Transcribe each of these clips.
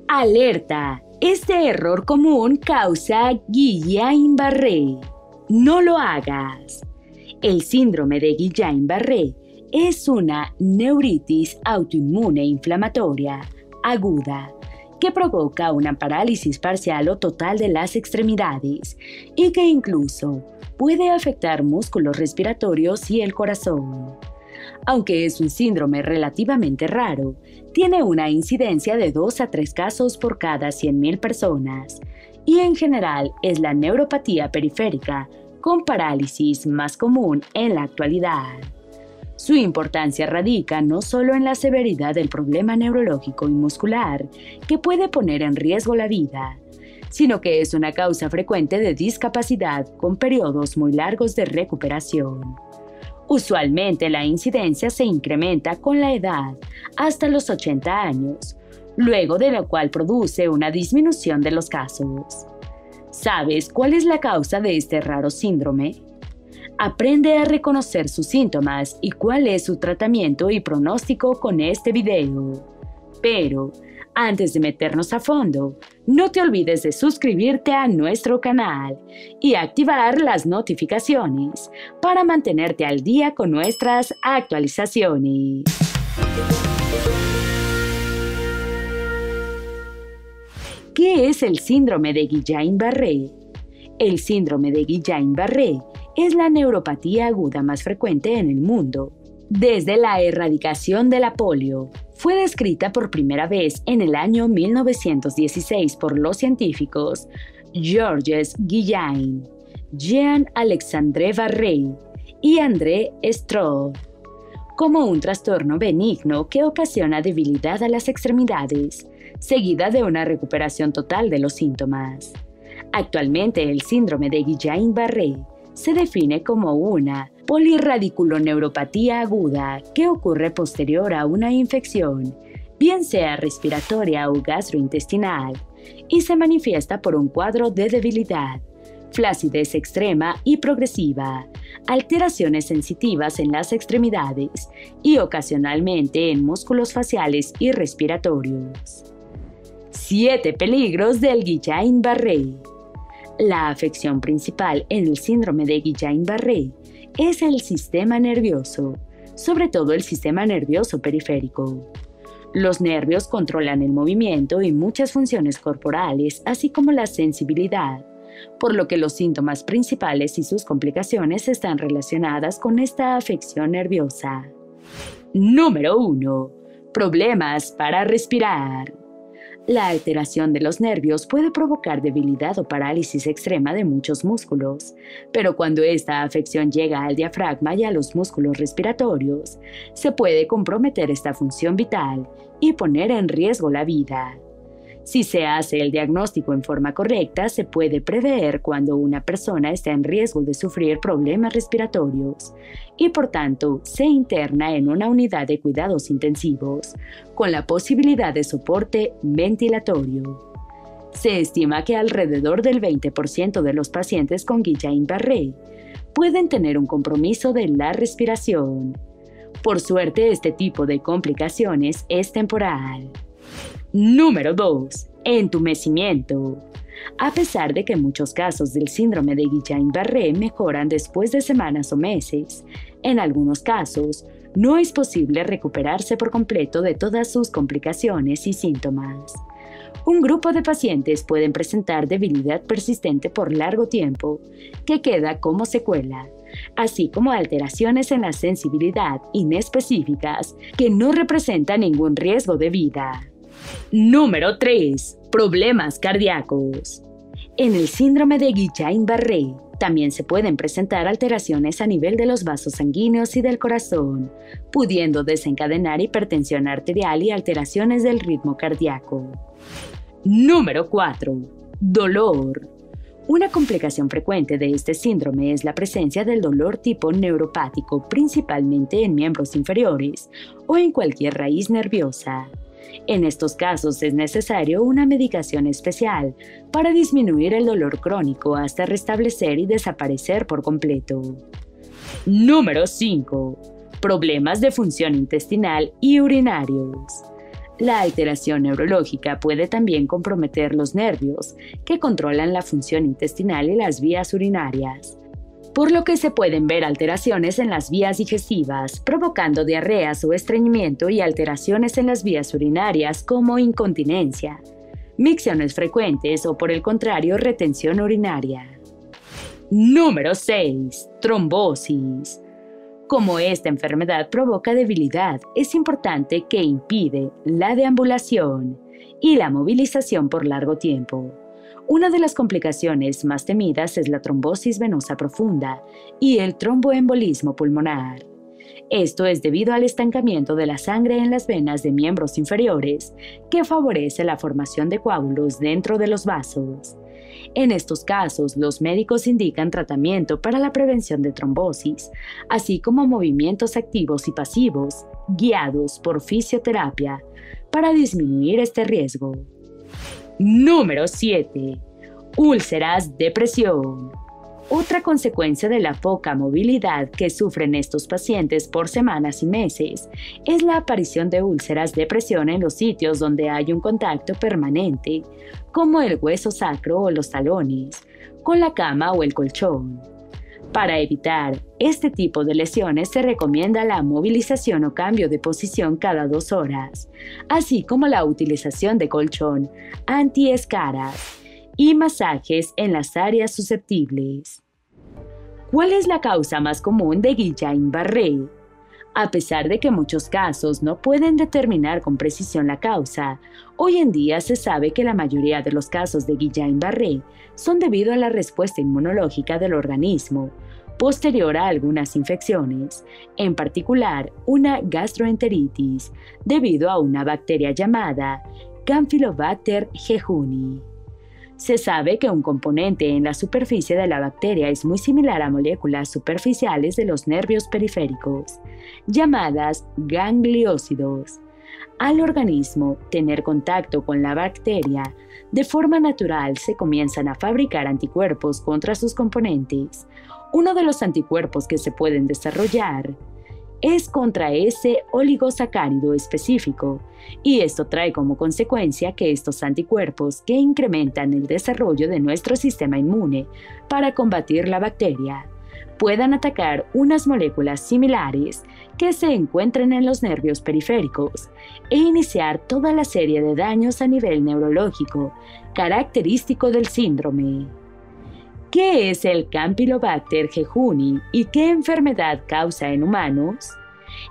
Alerta: este error común causa Guillain-Barré. No lo hagas. El síndrome de Guillain-Barré es una neuritis autoinmune inflamatoria aguda que provoca una parálisis parcial o total de las extremidades y que incluso puede afectar músculos respiratorios y el corazón. Aunque es un síndrome relativamente raro, tiene una incidencia de 2 a 3 casos por cada 100.000 personas y en general es la neuropatía periférica con parálisis más común en la actualidad. Su importancia radica no solo en la severidad del problema neurológico y muscular que puede poner en riesgo la vida, sino que es una causa frecuente de discapacidad con periodos muy largos de recuperación. Usualmente la incidencia se incrementa con la edad hasta los 80 años, luego de lo cual produce una disminución de los casos. ¿Sabes cuál es la causa de este raro síndrome? Aprende a reconocer sus síntomas y cuál es su tratamiento y pronóstico con este video. Pero, antes de meternos a fondo, no te olvides de suscribirte a nuestro canal y activar las notificaciones para mantenerte al día con nuestras actualizaciones. ¿Qué es el síndrome de Guillain-Barré? El síndrome de Guillain-Barré es la neuropatía aguda más frecuente en el mundo. Desde la erradicación de la polio, fue descrita por primera vez en el año 1916 por los científicos Georges Guillain, Jean-Alexandre Barré y André Stroh, como un trastorno benigno que ocasiona debilidad a las extremidades, seguida de una recuperación total de los síntomas. Actualmente, el síndrome de Guillain-Barré se define como una polirradiculoneuropatía aguda que ocurre posterior a una infección, bien sea respiratoria o gastrointestinal, y se manifiesta por un cuadro de debilidad, flacidez extrema y progresiva, alteraciones sensitivas en las extremidades y ocasionalmente en músculos faciales y respiratorios. 7 peligros del Guillain-Barré. La afección principal en el síndrome de Guillain-Barré es el sistema nervioso, sobre todo el sistema nervioso periférico. Los nervios controlan el movimiento y muchas funciones corporales, así como la sensibilidad, por lo que los síntomas principales y sus complicaciones están relacionadas con esta afección nerviosa. Número 1. Problemas para respirar. La alteración de los nervios puede provocar debilidad o parálisis extrema de muchos músculos, pero cuando esta afección llega al diafragma y a los músculos respiratorios, se puede comprometer esta función vital y poner en riesgo la vida. Si se hace el diagnóstico en forma correcta, se puede prever cuando una persona está en riesgo de sufrir problemas respiratorios y, por tanto, se interna en una unidad de cuidados intensivos, con la posibilidad de soporte ventilatorio. Se estima que alrededor del 20% de los pacientes con Guillain-Barré pueden tener un compromiso de la respiración. Por suerte, este tipo de complicaciones es temporal. Número 2. Entumecimiento. A pesar de que muchos casos del síndrome de Guillain-Barré mejoran después de semanas o meses, en algunos casos no es posible recuperarse por completo de todas sus complicaciones y síntomas. Un grupo de pacientes pueden presentar debilidad persistente por largo tiempo, que queda como secuela, así como alteraciones en la sensibilidad inespecíficas que no representan ningún riesgo de vida. Número 3. Problemas cardíacos. En el síndrome de Guillain-Barré también se pueden presentar alteraciones a nivel de los vasos sanguíneos y del corazón, pudiendo desencadenar hipertensión arterial y alteraciones del ritmo cardíaco. Número 4. Dolor. Una complicación frecuente de este síndrome es la presencia del dolor tipo neuropático, principalmente en miembros inferiores o en cualquier raíz nerviosa. En estos casos es necesario una medicación especial para disminuir el dolor crónico hasta restablecer y desaparecer por completo. Número 5. Problemas de función intestinal y urinarios. La alteración neurológica puede también comprometer los nervios, que controlan la función intestinal y las vías urinarias, por lo que se pueden ver alteraciones en las vías digestivas, provocando diarreas o estreñimiento y alteraciones en las vías urinarias como incontinencia, micciones frecuentes o por el contrario retención urinaria. Número 6. Trombosis. Como esta enfermedad provoca debilidad, es importante que impide la deambulación y la movilización por largo tiempo. Una de las complicaciones más temidas es la trombosis venosa profunda y el tromboembolismo pulmonar. Esto es debido al estancamiento de la sangre en las venas de miembros inferiores, que favorece la formación de coágulos dentro de los vasos. En estos casos, los médicos indican tratamiento para la prevención de trombosis, así como movimientos activos y pasivos, guiados por fisioterapia, para disminuir este riesgo. Número 7. Úlceras de presión. Otra consecuencia de la poca movilidad que sufren estos pacientes por semanas y meses es la aparición de úlceras de presión en los sitios donde hay un contacto permanente, como el hueso sacro o los talones, con la cama o el colchón. Para evitar este tipo de lesiones se recomienda la movilización o cambio de posición cada 2 horas, así como la utilización de colchón anti-escaras y masajes en las áreas susceptibles. ¿Cuál es la causa más común de Guillain-Barré? A pesar de que muchos casos no pueden determinar con precisión la causa, hoy en día se sabe que la mayoría de los casos de Guillain-Barré son debido a la respuesta inmunológica del organismo, posterior a algunas infecciones, en particular una gastroenteritis, debido a una bacteria llamada Campylobacter jejuni. Se sabe que un componente en la superficie de la bacteria es muy similar a moléculas superficiales de los nervios periféricos, llamadas gangliósidos. Al organismo tener contacto con la bacteria, de forma natural se comienzan a fabricar anticuerpos contra sus componentes. Uno de los anticuerpos que se pueden desarrollar es contra ese oligosacárido específico, y esto trae como consecuencia que estos anticuerpos que incrementan el desarrollo de nuestro sistema inmune para combatir la bacteria puedan atacar unas moléculas similares que se encuentran en los nervios periféricos e iniciar toda la serie de daños a nivel neurológico característico del síndrome. ¿Qué es el Campylobacter jejuni y qué enfermedad causa en humanos?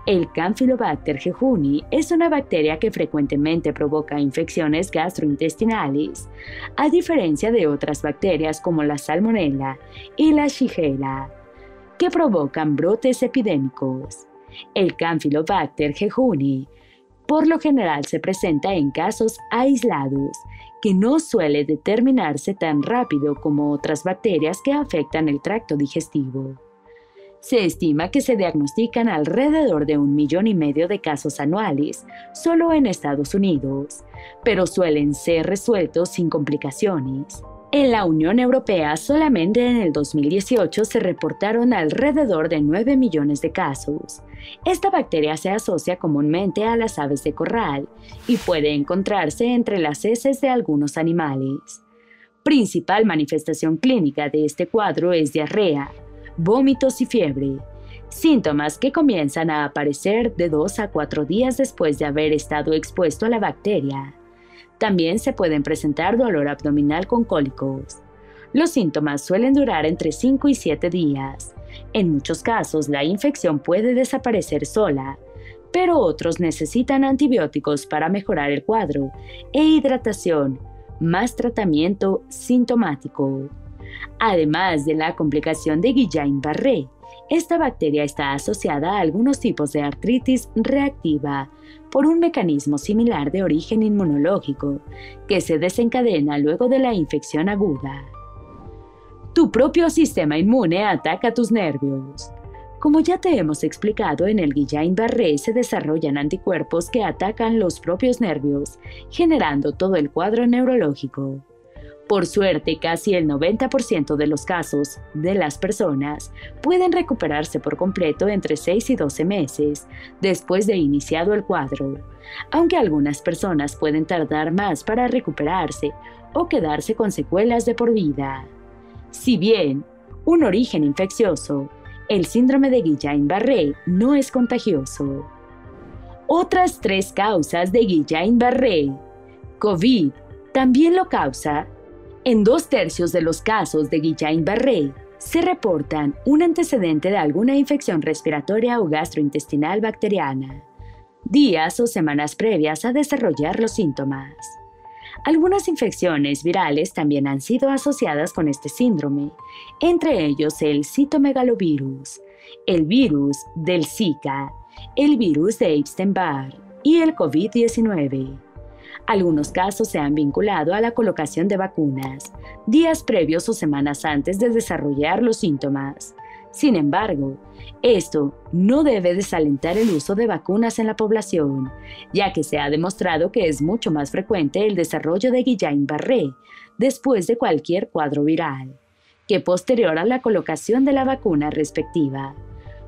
El Campylobacter jejuni es una bacteria que frecuentemente provoca infecciones gastrointestinales, a diferencia de otras bacterias como la Salmonella y la Shigella, que provocan brotes epidémicos. El Campylobacter jejuni por lo general se presenta en casos aislados, que no suele determinarse tan rápido como otras bacterias que afectan el tracto digestivo. Se estima que se diagnostican alrededor de 1,5 millones de casos anuales solo en Estados Unidos, pero suelen ser resueltos sin complicaciones. En la Unión Europea, solamente en el 2018 se reportaron alrededor de 9 millones de casos. Esta bacteria se asocia comúnmente a las aves de corral y puede encontrarse entre las heces de algunos animales. Principal manifestación clínica de este cuadro es diarrea, vómitos y fiebre, síntomas que comienzan a aparecer de 2 a 4 días después de haber estado expuesto a la bacteria. También se pueden presentar dolor abdominal con cólicos. Los síntomas suelen durar entre 5 y 7 días. En muchos casos, la infección puede desaparecer sola, pero otros necesitan antibióticos para mejorar el cuadro e hidratación, más tratamiento sintomático. Además de la complicación de Guillain-Barré, esta bacteria está asociada a algunos tipos de artritis reactiva por un mecanismo similar de origen inmunológico que se desencadena luego de la infección aguda. Tu propio sistema inmune ataca tus nervios. Como ya te hemos explicado, en el Guillain-Barré se desarrollan anticuerpos que atacan los propios nervios, generando todo el cuadro neurológico. Por suerte, casi el 90% de los casos de las personas pueden recuperarse por completo entre 6 y 12 meses después de iniciado el cuadro, aunque algunas personas pueden tardar más para recuperarse o quedarse con secuelas de por vida. Si bien un origen infeccioso, el síndrome de Guillain-Barré no es contagioso. Otras 3 causas de Guillain-Barré. COVID también lo causa. En 2/3 de los casos de Guillain-Barré se reportan un antecedente de alguna infección respiratoria o gastrointestinal bacteriana, días o semanas previas a desarrollar los síntomas. Algunas infecciones virales también han sido asociadas con este síndrome, entre ellos el citomegalovirus, el virus del Zika, el virus de Epstein-Barr y el COVID-19. Algunos casos se han vinculado a la colocación de vacunas, días previos o semanas antes de desarrollar los síntomas. Sin embargo, esto no debe desalentar el uso de vacunas en la población, ya que se ha demostrado que es mucho más frecuente el desarrollo de Guillain-Barré después de cualquier cuadro viral, que posterior a la colocación de la vacuna respectiva.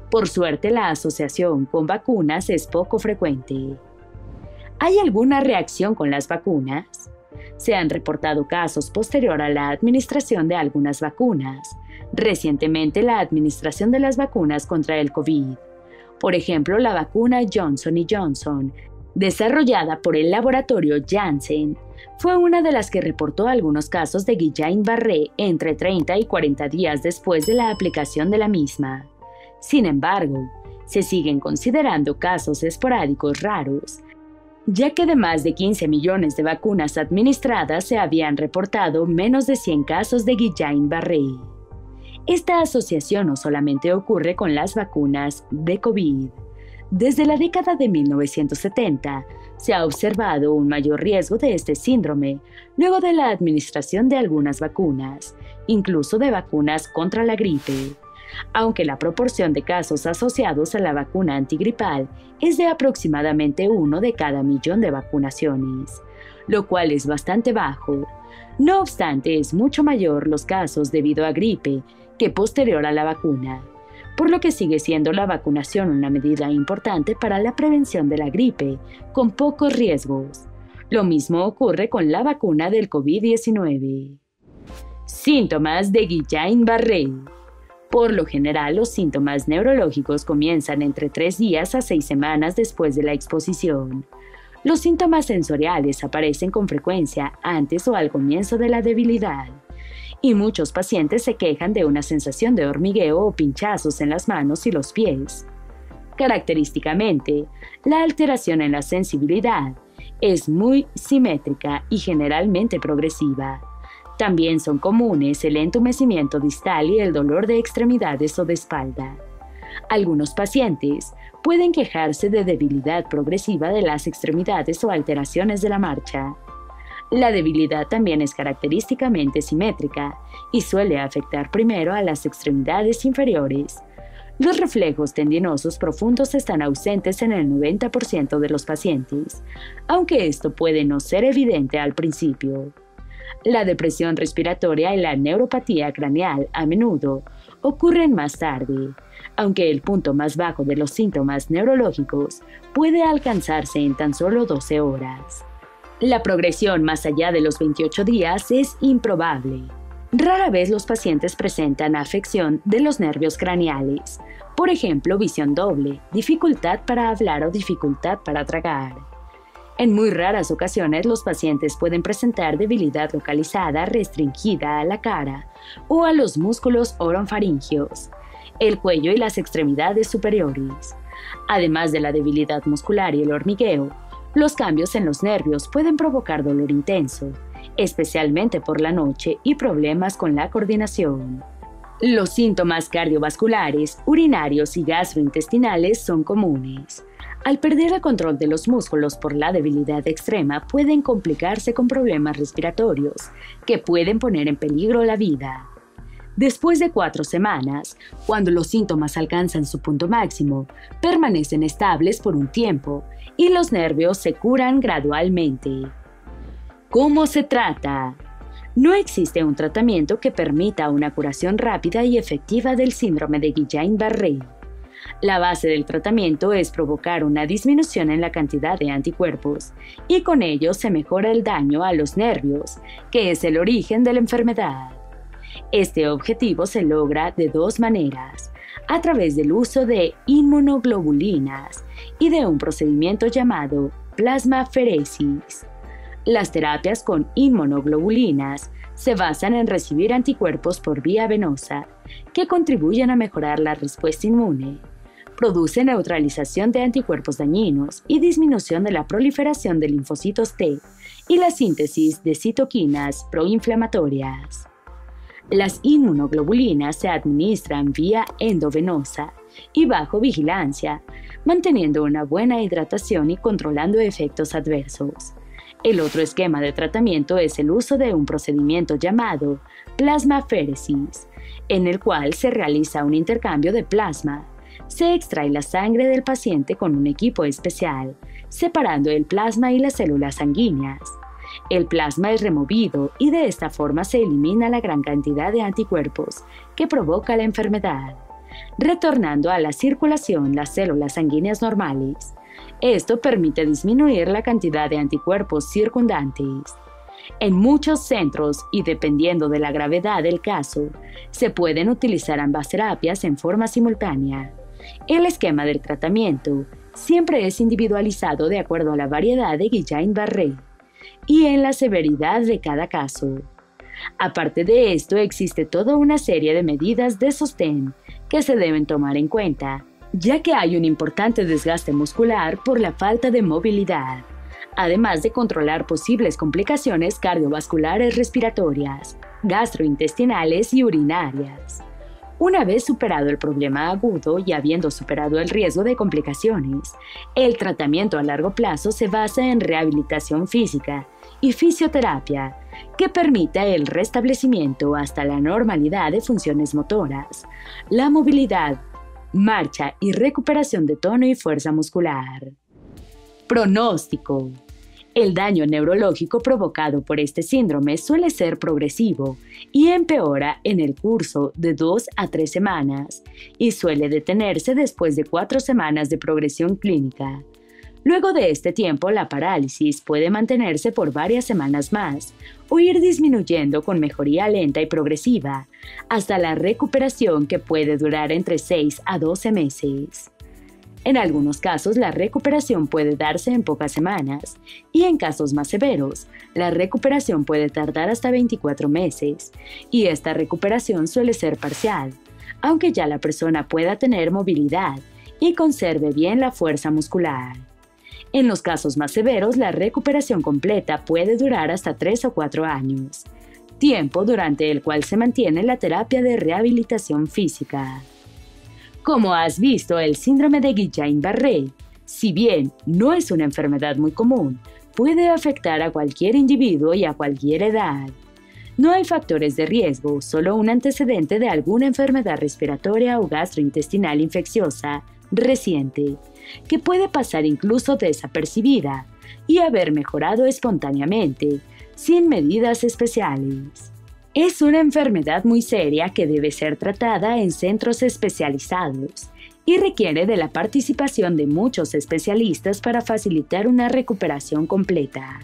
Por suerte, la asociación con vacunas es poco frecuente. ¿Hay alguna reacción con las vacunas? Se han reportado casos posterior a la administración de algunas vacunas. Recientemente, la administración de las vacunas contra el COVID. Por ejemplo, la vacuna Johnson & Johnson, desarrollada por el laboratorio Janssen, fue una de las que reportó algunos casos de Guillain-Barré entre 30 y 40 días después de la aplicación de la misma. Sin embargo, se siguen considerando casos esporádicos raros, ya que de más de 15 millones de vacunas administradas se habían reportado menos de 100 casos de Guillain-Barré. Esta asociación no solamente ocurre con las vacunas de COVID. Desde la década de 1970 se ha observado un mayor riesgo de este síndrome luego de la administración de algunas vacunas, incluso de vacunas contra la gripe. Aunque la proporción de casos asociados a la vacuna antigripal es de aproximadamente 1 de cada millón de vacunaciones, lo cual es bastante bajo. No obstante, es mucho mayor los casos debido a gripe que posterior a la vacuna, por lo que sigue siendo la vacunación una medida importante para la prevención de la gripe, con pocos riesgos. Lo mismo ocurre con la vacuna del COVID-19. Síntomas de Guillain-Barré. Por lo general, los síntomas neurológicos comienzan entre 3 días a 6 semanas después de la exposición. Los síntomas sensoriales aparecen con frecuencia antes o al comienzo de la debilidad, y muchos pacientes se quejan de una sensación de hormigueo o pinchazos en las manos y los pies. Característicamente, la alteración en la sensibilidad es muy simétrica y generalmente progresiva. También son comunes el entumecimiento distal y el dolor de extremidades o de espalda. Algunos pacientes pueden quejarse de debilidad progresiva de las extremidades o alteraciones de la marcha. La debilidad también es característicamente simétrica y suele afectar primero a las extremidades inferiores. Los reflejos tendinosos profundos están ausentes en el 90% de los pacientes, aunque esto puede no ser evidente al principio. La depresión respiratoria y la neuropatía craneal a menudo ocurren más tarde, aunque el punto más bajo de los síntomas neurológicos puede alcanzarse en tan solo 12 horas. La progresión más allá de los 28 días es improbable. Rara vez los pacientes presentan afección de los nervios craneales, por ejemplo, visión doble, dificultad para hablar o dificultad para tragar. En muy raras ocasiones, los pacientes pueden presentar debilidad localizada restringida a la cara o a los músculos orofaringeos, el cuello y las extremidades superiores. Además de la debilidad muscular y el hormigueo, los cambios en los nervios pueden provocar dolor intenso, especialmente por la noche, y problemas con la coordinación. Los síntomas cardiovasculares, urinarios y gastrointestinales son comunes. Al perder el control de los músculos por la debilidad extrema, pueden complicarse con problemas respiratorios que pueden poner en peligro la vida. Después de 4 semanas, cuando los síntomas alcanzan su punto máximo, permanecen estables por un tiempo y los nervios se curan gradualmente. ¿Cómo se trata? No existe un tratamiento que permita una curación rápida y efectiva del síndrome de Guillain-Barré. La base del tratamiento es provocar una disminución en la cantidad de anticuerpos, y con ello se mejora el daño a los nervios, que es el origen de la enfermedad. Este objetivo se logra de dos maneras: a través del uso de inmunoglobulinas y de un procedimiento llamado plasmaféresis. Las terapias con inmunoglobulinas se basan en recibir anticuerpos por vía venosa, que contribuyen a mejorar la respuesta inmune. Produce neutralización de anticuerpos dañinos y disminución de la proliferación de linfocitos T y la síntesis de citoquinas proinflamatorias. Las inmunoglobulinas se administran vía endovenosa y bajo vigilancia, manteniendo una buena hidratación y controlando efectos adversos. El otro esquema de tratamiento es el uso de un procedimiento llamado plasmaféresis, en el cual se realiza un intercambio de plasma. Se extrae la sangre del paciente con un equipo especial, separando el plasma y las células sanguíneas. El plasma es removido y de esta forma se elimina la gran cantidad de anticuerpos que provoca la enfermedad, retornando a la circulación las células sanguíneas normales. Esto permite disminuir la cantidad de anticuerpos circundantes. En muchos centros, y dependiendo de la gravedad del caso, se pueden utilizar ambas terapias en forma simultánea. El esquema del tratamiento siempre es individualizado de acuerdo a la variedad de Guillain-Barré y en la severidad de cada caso. Aparte de esto, existe toda una serie de medidas de sostén que se deben tomar en cuenta, ya que hay un importante desgaste muscular por la falta de movilidad, además de controlar posibles complicaciones cardiovasculares respiratorias, gastrointestinales y urinarias. Una vez superado el problema agudo y habiendo superado el riesgo de complicaciones, el tratamiento a largo plazo se basa en rehabilitación física y fisioterapia, que permita el restablecimiento hasta la normalidad de funciones motoras, la movilidad, marcha y recuperación de tono y fuerza muscular. Pronóstico. El daño neurológico provocado por este síndrome suele ser progresivo y empeora en el curso de 2 a 3 semanas y suele detenerse después de 4 semanas de progresión clínica. Luego de este tiempo, la parálisis puede mantenerse por varias semanas más o ir disminuyendo con mejoría lenta y progresiva hasta la recuperación, que puede durar entre 6 a 12 meses. En algunos casos, la recuperación puede darse en pocas semanas, y en casos más severos, la recuperación puede tardar hasta 24 meses, y esta recuperación suele ser parcial, aunque ya la persona pueda tener movilidad y conserve bien la fuerza muscular. En los casos más severos, la recuperación completa puede durar hasta 3 o 4 años, tiempo durante el cual se mantiene la terapia de rehabilitación física. Como has visto, el síndrome de Guillain-Barré, si bien no es una enfermedad muy común, puede afectar a cualquier individuo y a cualquier edad. No hay factores de riesgo, solo un antecedente de alguna enfermedad respiratoria o gastrointestinal infecciosa reciente, que puede pasar incluso desapercibida y haber mejorado espontáneamente, sin medidas especiales. Es una enfermedad muy seria que debe ser tratada en centros especializados y requiere de la participación de muchos especialistas para facilitar una recuperación completa.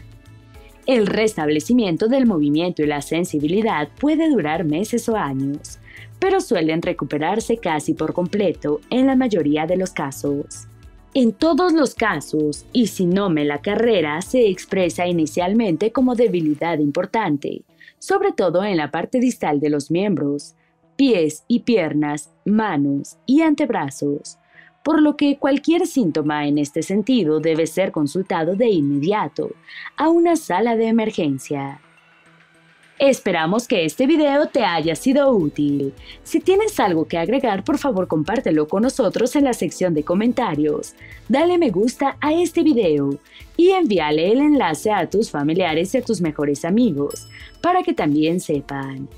El restablecimiento del movimiento y la sensibilidad puede durar meses o años, pero suelen recuperarse casi por completo en la mayoría de los casos. En todos los casos, y síndrome la carrera se expresa inicialmente como debilidad importante, sobre todo en la parte distal de los miembros, pies y piernas, manos y antebrazos, por lo que cualquier síntoma en este sentido debe ser consultado de inmediato a una sala de emergencia. Esperamos que este video te haya sido útil. Si tienes algo que agregar, por favor compártelo con nosotros en la sección de comentarios. Dale me gusta a este video y envíale el enlace a tus familiares y a tus mejores amigos para que también sepan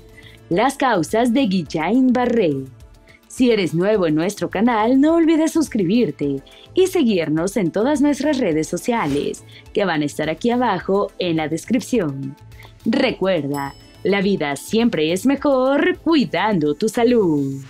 las causas de Guillain-Barré. Si eres nuevo en nuestro canal, no olvides suscribirte y seguirnos en todas nuestras redes sociales, que van a estar aquí abajo en la descripción. Recuerda, La vida siempre es mejor cuidando tu salud.